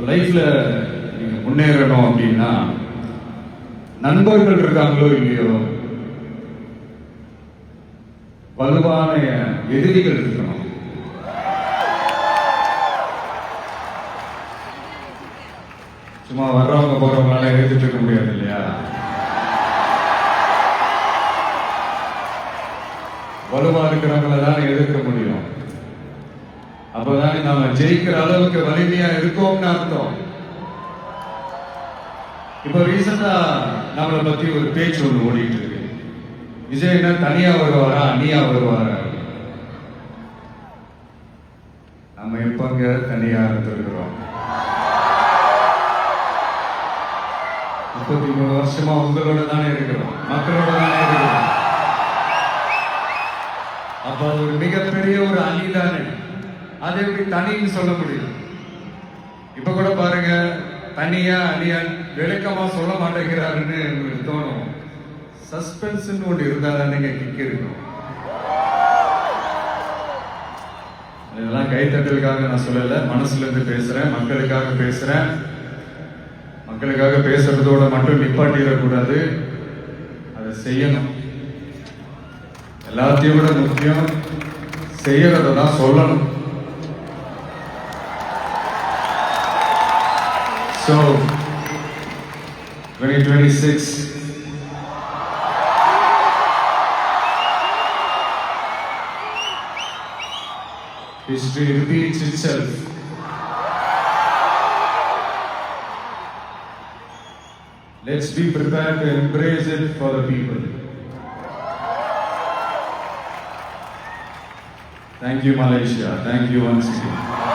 லைஃப்ல நீங்க முன்னேறணும் அப்படின்னா நண்பர்கள் இருக்காங்களோ இல்லையோ, வலுவான எதிரிகள் இருக்கணும். சும்மா வர்றவங்க போறவங்களால எழுதிட்டு இருக்க முடியாது இல்லையா? வலுவா இருக்கிறவங்கள தான் எதிர்க்க முடியும். அப்பதான் நாம ஜெயிக்கிற அளவுக்கு வலிமையா இருக்கோம்னு அர்த்தம். இப்ப ரீசெண்டா நம்மளை பத்தி ஒரு பேச்சு ஒண்ணு ஓடிட்டு இருக்கு. விஜய் என்ன தனியா வருவாரா அணியா வருவாரா? நம்ம எப்பங்க தனியா இருந்திருக்கிறோம்? 33 வருஷமா உங்களோட தானே இருக்கிறோம், மக்களோட தானே இருக்கிறோம். அப்ப ஒரு மிகப்பெரிய ஒரு அணி தானே, அதை எப்படி தனின்னு சொல்ல முடியும்? இப்ப கூட பாருங்க, தனியா அணியா விளக்கமா சொல்ல மாட்டேங்கிறாருன்னு உங்களுக்கு தோணும். சஸ்பென்ஸ் ஒன்று இருந்தா தானே கிக் இருக்கும். இதெல்லாம் கைத்தட்டலுக்காக நான் சொல்லல, மனசுல இருந்து பேசுறேன், மக்களுக்காக பேசுறேன். மக்களுக்காக பேசுறதோட மட்டும் நிப்பாட்டிடக்கூடாது, அதை செய்யணும். எல்லாத்தையும் விட முக்கியம் செய்யறத தான் சொல்லணும். So 2026 history repeats itself. Let's be prepared to embrace it for the people. Thank you, Malaysia. Thank you once again.